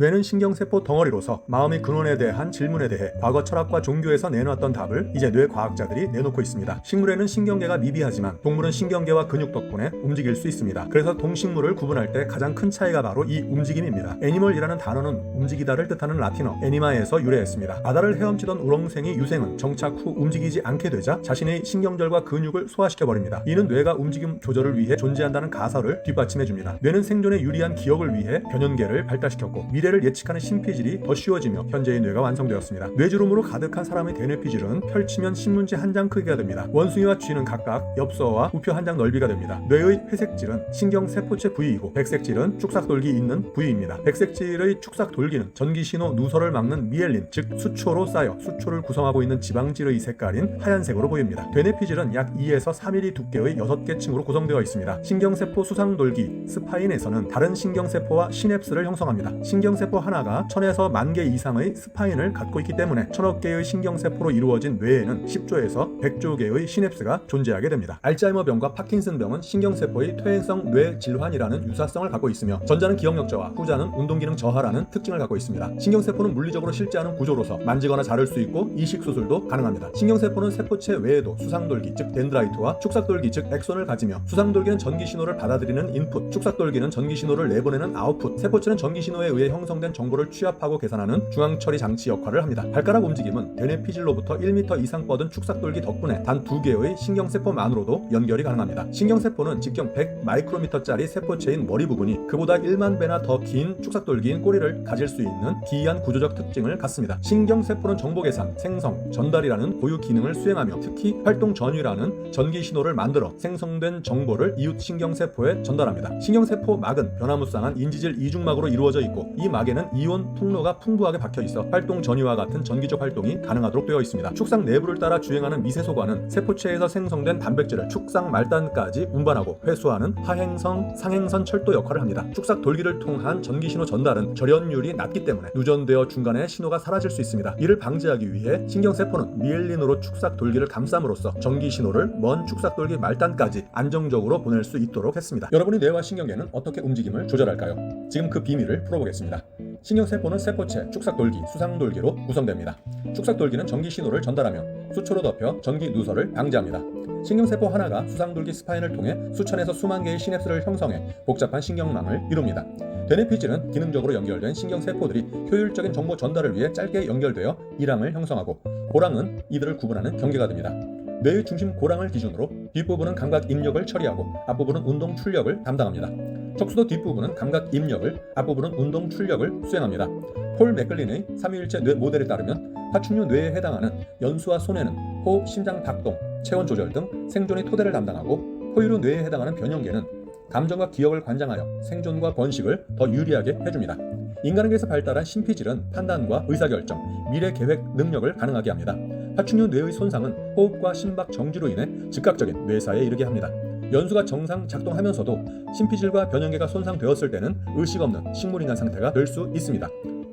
뇌는 신경세포 덩어리로서 마음의 근원에 대한 질문에 대해 과거 철학과 종교에서 내놓았던 답을 이제 뇌과학자들이 내놓고 있습니다. 식물에는 신경계가 미비하지만 동물은 신경계와 근육 덕분에 움직일 수 있습니다. 그래서 동식물을 구분할 때 가장 큰 차이가 바로 이 움직임입니다. 애니멀이라는 단어는 움직이다를 뜻하는 라틴어 애니마에서 유래했습니다. 바다를 헤엄치던 우렁생이 유생은 정착 후 움직이지 않게 되자 자신의 신경절과 근육을 소화시켜버립니다. 이는 뇌가 움직임 조절을 위해 존재한다는 가설을 뒷받침해줍니다. 뇌는 생존에 유리한 기억을 위해 변연계를 발달시켰고 미래를 예측하는 심피질이 더 쉬워지며 현재의 뇌가 완성되었습니다. 뇌주름으로 가득한 사람의 대뇌피질은 펼치면 신문지 한 장 크기가 됩니다. 원숭이와 쥐는 각각 엽서와 우표 한 장 넓이가 됩니다. 뇌의 회색질은 신경세포체 부위이고 백색질은 축삭돌기 있는 부위입니다. 백색질의 축삭돌기는 전기신호 누설을 막는 미엘린, 즉 수초로 쌓여 수초를 구성하고 있는 지방질의 색깔인 하얀색으로 보입니다. 대뇌피질은 약 2에서 3mm 두께의 6개 층으로 구성되어 있습니다. 신경세포 수상돌기 스파인에서는 다른 신경세포와 시냅스를 형성합니다. 신경세포 하나가 1000에서 10,000개 이상의 스파인을 갖고 있기 때문에 1000억 개의 신경세포로 이루어진 뇌에는 10조에서 100조 개의 시냅스가 존재하게 됩니다. 알츠하이머병과 파킨슨병은 신경세포의 퇴행성 뇌질환이라는 유사성을 갖고 있으며 전자는 기억력 저하, 후자는 운동기능 저하라는 특징을 갖고 있습니다. 신경세포는 물리적으로 실제하는 구조로서 만지거나 자를 수 있고 이식수술도 가능합니다. 신경세포는 세포체 외에도 수상돌기 즉 덴드라이트와 축삭돌기 즉 액손을 가지며 수상돌기는 전기신호를 받아들이는 인풋, 축삭돌기는 전기신호를 내보내는 아웃풋, 세포체는 전기신호에 의해 형성된 정보를 취합하고 계산하는 중앙처리 장치 역할을 합니다. 발가락 움직임은 대뇌피질로부터 1m 이상 뻗은 축삭돌기 덕분에 단 2개의 신경세포만으로도 연결이 가능합니다. 신경세포는 직경 100 마이크로미터짜리 세포체인 머리 부분이 그보다 1만 배나 더 긴 축삭돌기인 꼬리를 가질 수 있는 기이한 구조적 특징을 갖습니다. 신경세포는 정보계산, 생성, 전달이라는 고유 기능을 수행하며 특히 활동전위라는 전기신호를 만들어 생성된 정보를 이웃 신경세포에 전달합니다. 신경세포 막은 변화무쌍한 인지질 이중막으로 이루어져 있고 이 막에는 이온 통로가 풍부하게 박혀 있어 활동전위와 같은 전기적 활동이 가능하도록 되어 있습니다. 축상 내부를 따라 주행하는 미세소관은 세포체에서 생성된 단백질을 축상 말단까지 운반하고 회수하는 하행선, 상행선 철도 역할을 합니다. 축삭 돌기를 통한 전기신호 전달은 절연율이 낮기 때문에 누전되어 중간에 신호가 사라질 수 있습니다. 이를 방지하기 위해 신경세포는 미엘린으로 축삭 돌기를 감쌈으로써 전기신호를 먼 축삭 돌기 말단까지 안정적으로 보낼 수 있도록 했습니다. 여러분의 뇌와 신경계는 어떻게 움직임을 조절할까요? 지금 그 비밀을 풀어보겠습니다. 신경세포는 세포체, 축삭돌기, 수상돌기로 구성됩니다. 축삭돌기는 전기신호를 전달하며 수초로 덮여 전기 누설을 방지합니다. 신경세포 하나가 수상돌기 스파인을 통해 수천에서 수만 개의 시냅스를 형성해 복잡한 신경망을 이룹니다. 대뇌피질은 기능적으로 연결된 신경세포들이 효율적인 정보 전달을 위해 짧게 연결되어 일항을 형성하고 고랑은 이들을 구분하는 경계가 됩니다. 뇌의 중심 고랑을 기준으로 뒷부분은 감각 입력을 처리하고 앞부분은 운동 출력을 담당합니다. 척수도 뒷부분은 감각 입력을, 앞부분은 운동 출력을 수행합니다. 폴 맥클린의 삼위일체 뇌 모델에 따르면 파충류 뇌에 해당하는 연수와 소뇌는 호흡, 심장 박동, 체온 조절 등 생존의 토대를 담당하고 포유류 뇌에 해당하는 변형계는 감정과 기억을 관장하여 생존과 번식을 더 유리하게 해줍니다. 인간에게서 발달한 심피질은 판단과 의사결정, 미래 계획 능력을 가능하게 합니다. 파충류 뇌의 손상은 호흡과 심박 정지로 인해 즉각적인 뇌사에 이르게 합니다. 연수가 정상 작동하면서도 심피질과 변형계가 손상되었을 때는 의식 없는 식물인간 상태가 될 수 있습니다.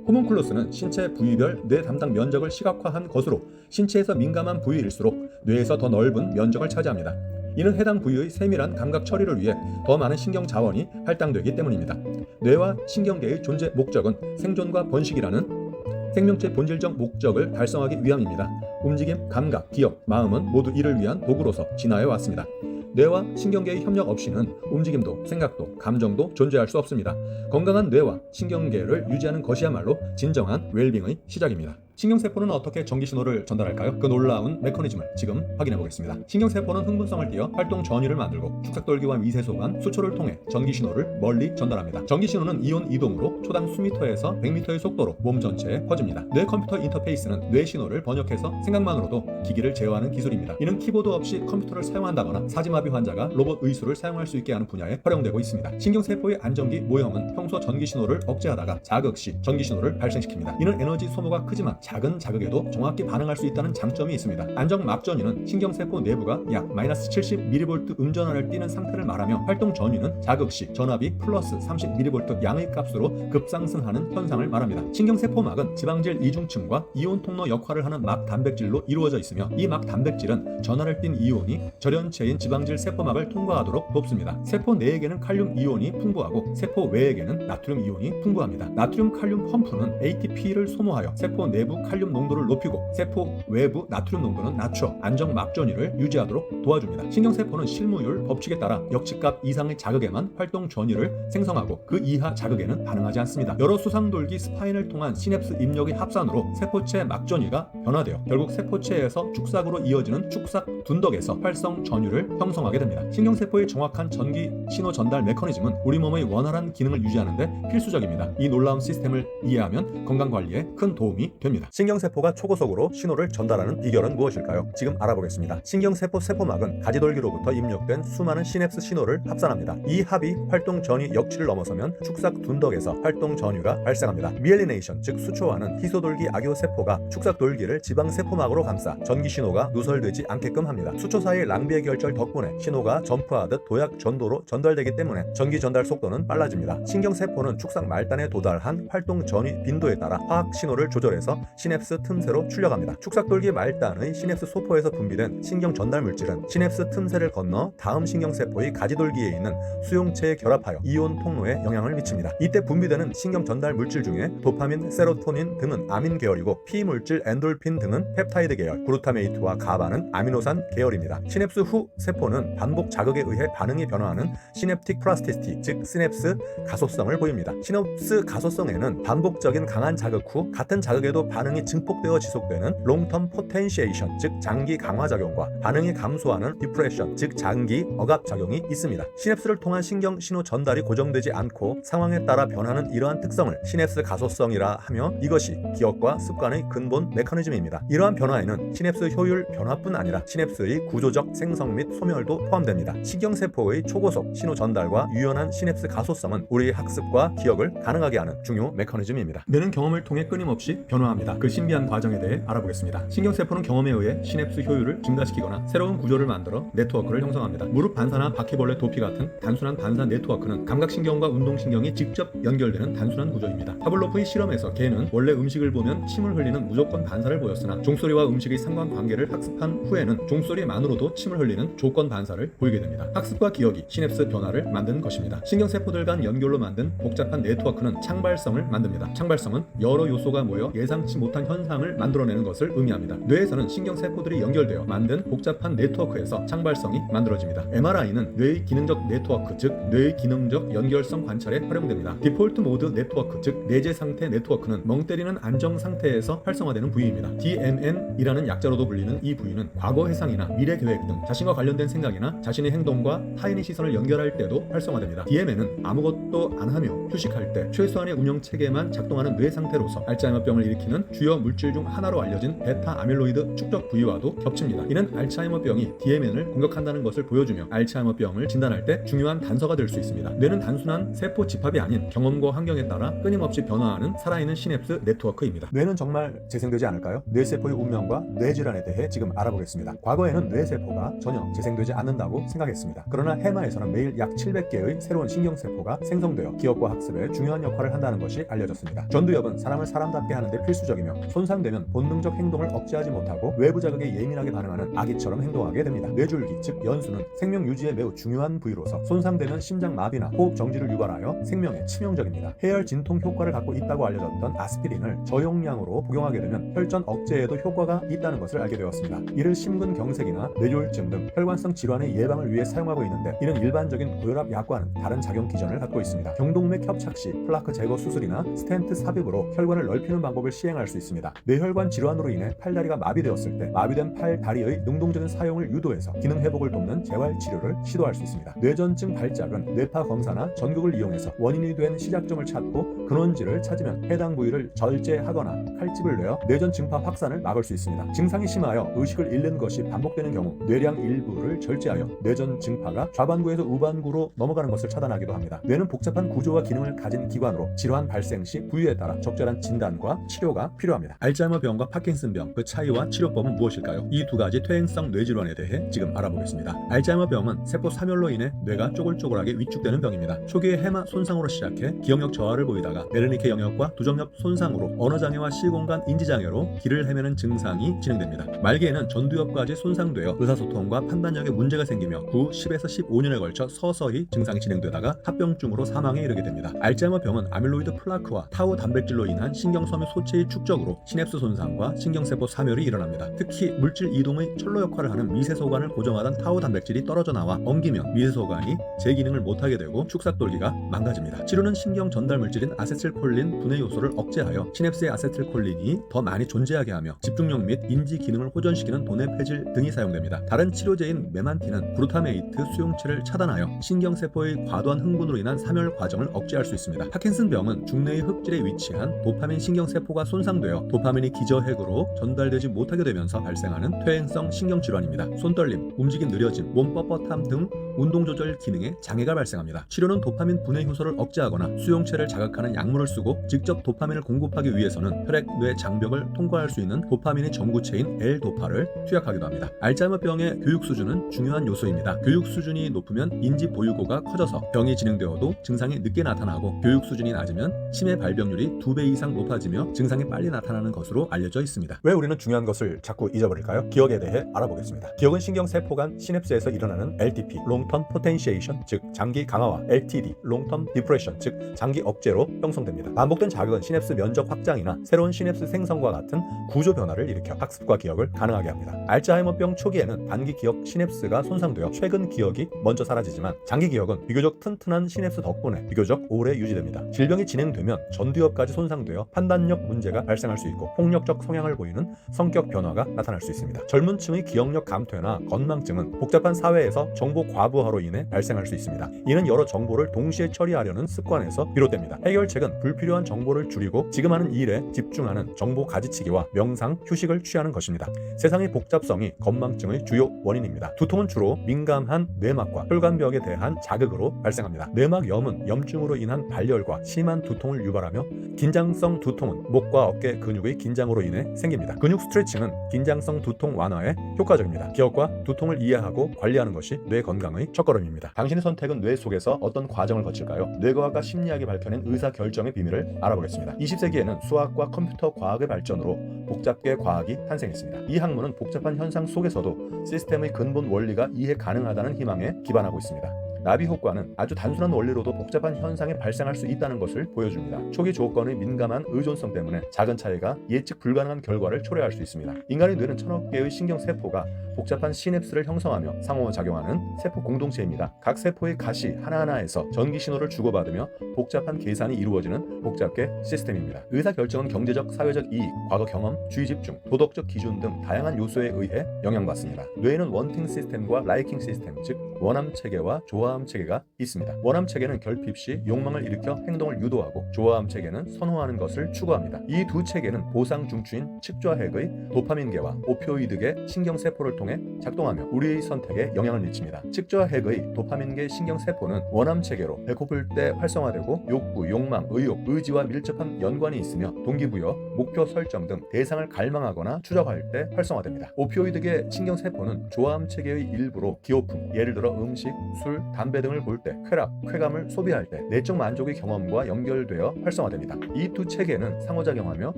호문클루스는 신체 부위별 뇌 담당 면적을 시각화한 것으로 신체에서 민감한 부위일수록 뇌에서 더 넓은 면적을 차지합니다. 이는 해당 부위의 세밀한 감각 처리를 위해 더 많은 신경 자원이 할당되기 때문입니다. 뇌와 신경계의 존재 목적은 생존과 번식이라는 생명체 본질적 목적을 달성하기 위함입니다. 움직임, 감각, 기억, 마음은 모두 이를 위한 도구로서 진화해 왔습니다. 뇌와 신경계의 협력 없이는 움직임도 생각도 감정도 존재할 수 없습니다. 건강한 뇌와 신경계를 유지하는 것이야말로 진정한 웰빙의 시작입니다. 신경세포는 어떻게 전기신호를 전달할까요? 그 놀라운 메커니즘을 지금 확인해 보겠습니다. 신경세포는 흥분성을 띠어 활동 전위를 만들고 축삭돌기와 미세소관, 수초를 통해 전기신호를 멀리 전달합니다. 전기신호는 이온 이동으로 초당 수미터에서 100m의 속도로 몸 전체에 퍼집니다. 뇌 컴퓨터 인터페이스는 뇌 신호를 번역해서 생각만으로도 기기를 제어하는 기술입니다. 이는 키보드 없이 컴퓨터를 사용한다거나 사지마비 환자가 로봇 의수를 사용할 수 있게 하는 분야에 활용되고 있습니다. 신경세포의 안정기 모형은 평소 전기신호를 억제하다가 자극 시 전기신호를 발생시킵니다. 이는 에너지 소모가 크지만 작은 자극에도 정확히 반응할 수 있다는 장점이 있습니다. 안정막전위는 신경세포 내부가 약 -70mV 음전환을 띠는 상태를 말하며 활동전위는 자극 시 전압이 +30mV 양의 값으로 급상승하는 현상을 말합니다. 신경세포막은 지방질 이중층과 이온 통로 역할을 하는 막 단백질로 이루어져 있으며 이 막 단백질은 전하를 띤 이온이 절연체인 지방질 물질 세포막을 통과하도록 돕습니다. 세포 내에게는 칼륨 이온이 풍부하고 세포 외에게는 나트륨 이온이 풍부합니다. 나트륨 칼륨 펌프는 ATP를 소모하여 세포 내부 칼륨 농도를 높이고 세포 외부 나트륨 농도는 낮춰 안정 막전위를 유지하도록 도와줍니다. 신경세포는 실무율 법칙에 따라 역치값 이상의 자극에만 활동 전위를 생성하고 그 이하 자극에는 반응하지 않습니다. 여러 수상돌기 스파인을 통한 시냅스 입력의 합산으로 세포체 막전위가 변화되어 결국 세포체에서 축삭으로 이어지는 축삭 둔덕에서 활성 전위를 형성하게 됩니다. 신경세포의 정확한 전기 신호 전달 메커니즘은 우리 몸의 원활한 기능을 유지하는 데 필수적입니다. 이 놀라운 시스템을 이해하면 건강관리에 큰 도움이 됩니다. 신경세포가 초고속으로 신호를 전달하는 비결은 무엇일까요? 지금 알아보겠습니다. 신경세포 세포막은 가지돌기로부터 입력된 수많은 시냅스 신호를 합산합니다. 이 합이 활동 전위 역치를 넘어서면 축삭 둔덕에서 활동 전위가 발생합니다. 미엘리네이션, 즉 수초화는 희소돌기 악요세포가 축삭돌기를 지방세포막으로 감싸 전기 신호가 누설되지 않게끔 합니다. 수초 사이 랑비의 결절 덕분에 신호가 점프하듯 도약 전도로 전달되기 때문에 전기 전달 속도는 빨라집니다. 신경세포는 축삭 말단에 도달한 활동 전위 빈도에 따라 화학 신호를 조절해서 시냅스 틈새로 출력합니다. 축삭돌기 말단의 시냅스 소포에서 분비된 신경 전달 물질은 시냅스 틈새를 건너 다음 신경세포의 가지돌기에 있는 수용체에 결합하여 이온 통로에 영향을 미칩니다. 이때 분비되는 신경 전달 물질 중에 도파민, 세로토닌 등은 아민 계열이고 피물질 엔돌핀 등은 펩타이드 계열, 글루타메이트와 가바는 아미노산 계열입니다. 시냅스 후 세포는 반복 자극에 의해 반응이 변화하는 시냅틱 플라스티시티, 즉 시냅스 가소성을 보입니다. 시냅스 가소성에는 반복적인 강한 자극 후 같은 자극에도 반응이 증폭되어 지속되는 롱텀 포텐시에이션, 즉 장기 강화 작용과 반응이 감소하는 디프레션, 즉 장기 억압 작용이 있습니다. 시냅스를 통한 신경 신호 전달이 고정되지 않고 상황에 따라 변하는 이러한 특성을 시냅스 가소성이라 하며 이것이 기억과 습관의 근본 메커니즘입니다. 이러한 변화에는 시냅스 효율 변화뿐 아니라 시냅스의 구조적 생성 및 소멸도 포함됩니다. 신경세포의 초고속 신호 전달과 유연한 시냅스 가소성은 우리의 학습과 기억을 가능하게 하는 중요 메커니즘입니다. 뇌는 경험을 통해 끊임없이 변화합니다. 그 신비한 과정에 대해 알아보겠습니다. 신경세포는 경험에 의해 시냅스 효율을 증가시키거나 새로운 구조를 만들어 네트워크를 형성합니다. 무릎 반사나 바퀴벌레 도피 같은 단순한 반사 네트워크는 감각신경과 운동신경이 직접 연결되는 단순한 구조입니다. 파블로프의 실험에서 개는 원래 음식을 보면 침을 흘리는 무조건 반사를 보였으나 종소리와 음식의 상관관계를 학습한 후에는 종소리만으로도 침을 흘리는 조건 반사를 보이게 됩니다. 학습과 기억이 시냅스 변화를 만든 것입니다. 신경세포들 간 연결로 만든 복잡한 네트워크는 창발성을 만듭니다. 창발성은 여러 요소가 모여 예상치 못한 현상을 만들어내는 것을 의미합니다. 뇌에서는 신경세포들이 연결되어 만든 복잡한 네트워크에서 창발성이 만들어집니다. MRI는 뇌의 기능적 네트워크, 즉 뇌의 기능적 연결성 관찰에 활용됩니다. 디폴트 모드 네트워크, 즉 내재 상태 네트워크는 멍 때리는 안정 상태에서 활성화되는 부위입니다. DMN이라는 약자로도 불리는 이 부위는 과거 회상이나 미래 계획 등 자신과 관련된 생각이나 자신의 행동과 타인의 시선을 연결할 때도 활성화됩니다. DMN은 아무것도 안 하며 휴식할 때 최소한의 운영 체계만 작동하는 뇌 상태로서 알츠하이머병을 일으키는 주요 물질 중 하나로 알려진 베타 아밀로이드 축적 부위와도 겹칩니다. 이는 알츠하이머병이 DMN을 공격한다는 것을 보여주며 알츠하이머병을 진단할 때 중요한 단서가 될 수 있습니다. 뇌는 단순한 세포 집합이 아닌 경험과 환경에 따라 끊임없이 변화하는 살아있는 시냅스 네트워크입니다. 뇌는 정말 재생되지 않을까요? 뇌세포의 운명과 뇌질환에 대해 지금 알아보겠습니다. 과거에는 뇌세포가 전혀 재생되지 않는다고 생각했습니다. 그러나 해마에서는 매일 약 700개의 새로운 신경세포가 생성되어 기억과 학습에 중요한 역할을 한다는 것이 알려졌습니다. 전두엽은 사람을 사람답게 하는데 필수적이며 손상되면 본능적 행동을 억제하지 못하고 외부 자극에 예민하게 반응하는 아기처럼 행동하게 됩니다. 뇌줄기, 즉 연수는 생명 유지에 매우 중요한 부위로서 손상되면 심장 마비나 호흡 정지를 유발하여 생명에 치명적입니다. 해열 진통 효과를 갖고 있다고 알려졌던 아스피린을 저용량으로 복용하게 되면 혈전 억제에도 효과가 있다는 것을 알게 되었습니다. 이를 심근경색이나 뇌졸중 등 혈관성 질환의 예방을 위해 사용하고 있는데 이는 일반적인 고혈압 약과는 다른 작용 기전을 갖고 있습니다. 경동맥 협착 시 플라크 제거 수술이나 스텐트 삽입으로 혈관을 넓히는 방법을 시행할 수 있습니다. 뇌혈관 질환으로 인해 팔다리가 마비되었을 때 마비된 팔, 다리의 능동적인 사용을 유도해서 기능 회복을 돕는 재활 치료를 시도할 수 있습니다. 뇌전증 발작은 뇌파 검사나 전극을 이용해서 원인이 된 시작점을 찾고 근원지를 찾으면 해당 부위를 절제하거나 칼집을 내어 뇌전 증파 확산을 막을 수 있습니다. 증상이 심하여 의식을 잃는 것이 반복되는 경우 뇌량 일부를 절제하여 뇌전 증파가 좌반구에서 우반구로 넘어가는 것을 차단하기도 합니다. 뇌는 복잡한 구조와 기능을 가진 기관으로 질환 발생 시 부위에 따라 적절한 진단과 치료가 필요합니다. 알츠하이머병과 파킨슨병, 그 차이와 치료법은 무엇일까요? 이 두 가지 퇴행성 뇌질환에 대해 지금 알아보겠습니다. 알츠하이머병은 세포 사멸로 인해 뇌가 쪼글쪼글하게 위축되는 병입니다. 초기에 해마 손상으로 시작해 기억력 저하를 보이다가 베르니케 영역과 두정엽 손상으로 언어장애와 시공간 인지장애로 길을 헤매는 증상이 진행됩니다. 말기에는 전두엽까지 손상되어 의사소통과 판단력에 문제가 문제가 생기며 후 10에서 15년에 걸쳐 서서히 증상이 진행되다가 합병증으로 사망에 이르게 됩니다. 알츠하이머병은 아밀로이드 플라크와 타우 단백질로 인한 신경섬유 소체의 축적으로 시냅스 손상과 신경세포 사멸이 일어납니다. 특히 물질 이동의 철로 역할을 하는 미세소관을 고정하던 타우 단백질이 떨어져 나와 엉기면 미세소관이 제 기능을 못하게 되고 축삭돌기가 망가집니다. 치료는 신경 전달 물질인 아세틸콜린 분해 요소를 억제하여 시냅스의 아세틸콜린이 더 많이 존재하게 하며 집중력 및 인지 기능을 호전시키는 도내 폐질 등이 사용됩니다. 다른 치료제인 메만틴은 그루타메이트 수용체를 차단하여 신경세포의 과도한 흥분으로 인한 사멸 과정을 억제할 수 있습니다. 파킨슨병은 중뇌의 흑질에 위치한 도파민 신경세포가 손상되어 도파민이 기저핵으로 전달되지 못하게 되면서 발생하는 퇴행성 신경질환입니다. 손떨림, 움직임 느려짐, 몸 뻣뻣함 등 운동조절 기능에 장애가 발생합니다. 치료는 도파민 분해 효소를 억제하거나 수용체를 자극하는 약물을 쓰고 직접 도파민을 공급하기 위해서는 혈액, 뇌 장벽을 통과할 수 있는 도파민의 전구체인 L-도파를 투약하기도 합니다. 알츠하이머병의 교육 수준은 중요한 요소입니다. 교육 수준이 높으면 인지 보유고가 커져서 병이 진행되어도 증상이 늦게 나타나고 교육 수준이 낮으면 치매 발병률이 2배 이상 높아지며 증상이 빨리 나타나는 것으로 알려져 있습니다. 왜 우리는 중요한 것을 자꾸 잊어버릴까요? 기억에 대해 알아보겠습니다. 기억은 신경세포 간 시냅스에서 일어나는 LTP, 롱텀 포텐시에이션, 즉 장기 강화와 LTD, 롱텀 디프레션, 즉 장기 억제로 형성됩니다. 반복된 자극은 시냅스 면적 확장이나 새로운 시냅스 생성과 같은 구조 변화를 일으켜 학습과 기억을 가능하게 합니다. 알츠하이머병 초기에는 단기 기억 시냅스가 손상되어 최근 기억이 먼저 사라지지만 장기 기억은 비교적 튼튼한 시냅스 덕분에 비교적 오래 유지됩니다. 질병이 진행되면 전두엽까지 손상되어 판단력 문제가 발생할 수 있고 폭력적 성향을 보이는 성격 변화가 나타날 수 있습니다. 젊은 층의 기억력 감퇴나 건망증은 복잡한 사회에서 정보 과부하로 인해 발생할 수 있습니다. 이는 여러 정보를 동시에 처리하려는 습관에서 비롯됩니다. 해결책은 불필요한 정보를 줄이고 지금 하는 일에 집중하는 정보 가지치기와 명상, 휴식을 취하는 것입니다. 세상의 복잡성이 건망증의 주요 원인입니다. 두통은 주로 민감한 뇌막과 혈관벽에 대한 자극으로 발생합니다. 뇌막염은 염증으로 인한 발열과 심한 두통을 유발하며 긴장성 두통은 목과 어깨 근육의 긴장으로 인해 생깁니다. 근육 스트레칭은 긴장성 두통 완화에 효과적입니다. 기억과 두통을 이해하고 관리하는 것이 뇌 건강의 첫걸음입니다. 당신의 선택은 뇌 속에서 어떤 과정을 거칠까요? 뇌과학과 심리학이 밝혀낸 의사결정의 비밀을 알아보겠습니다. 20세기에는 수학과 컴퓨터 과학의 발전으로 복잡계 과학이 탄생했습니다. 이 학문은 복잡한 현상 속에서도 시스템의 근본 원리가 이해 가능하다는 희망에 기반하고 있습니다. 나비 효과는 아주 단순한 원리로도 복잡한 현상이 발생할 수 있다는 것을 보여줍니다. 초기 조건의 민감한 의존성 때문에 작은 차이가 예측 불가능한 결과를 초래할 수 있습니다. 인간의 뇌는 1000억 개의 신경세포가 복잡한 시냅스를 형성하며 상호작용하는 세포 공동체입니다. 각 세포의 가시 하나하나에서 전기 신호를 주고받으며 복잡한 계산이 이루어지는 복잡계 시스템입니다. 의사결정은 경제적, 사회적 이익, 과거 경험, 주의 집중, 도덕적 기준 등 다양한 요소에 의해 영향받습니다. 뇌에는 원팅 시스템과 라이킹 시스템, 즉 원함 체계와 조화함 체계가 있습니다. 원함 체계는 결핍 시 욕망을 일으켜 행동을 유도하고 조화함 체계는 선호하는 것을 추구합니다. 이 두 체계는 보상 중추인 측좌핵의 도파민계와 오피오이드계 신경세포를 통해 작동하며 우리의 선택에 영향을 미칩니다. 측좌핵의 도파민계 신경세포는 원함 체계로 배고플 때 활성화되고 욕구, 욕망, 의욕, 의지와 밀접한 연관이 있으며 동기부여, 목표 설정 등 대상을 갈망하거나 추적할 때 활성화됩니다. 오피오이드계 신경세포는 조화함 체계의 일부로 기호품, 예를 들어 음식, 술, 담배 등을 볼 때, 쾌락, 쾌감을 소비할 때 내적 만족의 경험과 연결되어 활성화됩니다. 이 두 체계는 상호작용하며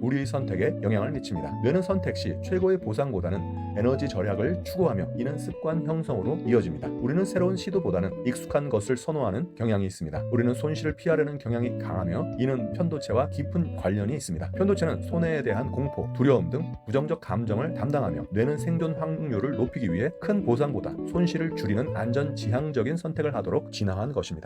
우리의 선택에 영향을 미칩니다. 뇌는 선택 시 최고의 보상보다는 에너지 절약을 추구하며 이는 습관 형성으로 이어집니다. 우리는 새로운 시도보다는 익숙한 것을 선호하는 경향이 있습니다. 우리는 손실을 피하려는 경향이 강하며 이는 편도체와 깊은 관련이 있습니다. 편도체는 손해에 대한 공포, 두려움 등 부정적 감정을 담당하며 뇌는 생존 확률을 높이기 위해 큰 보상보다 손실을 줄이는 안전 지향적인 선택을 하도록 진화한 것입니다.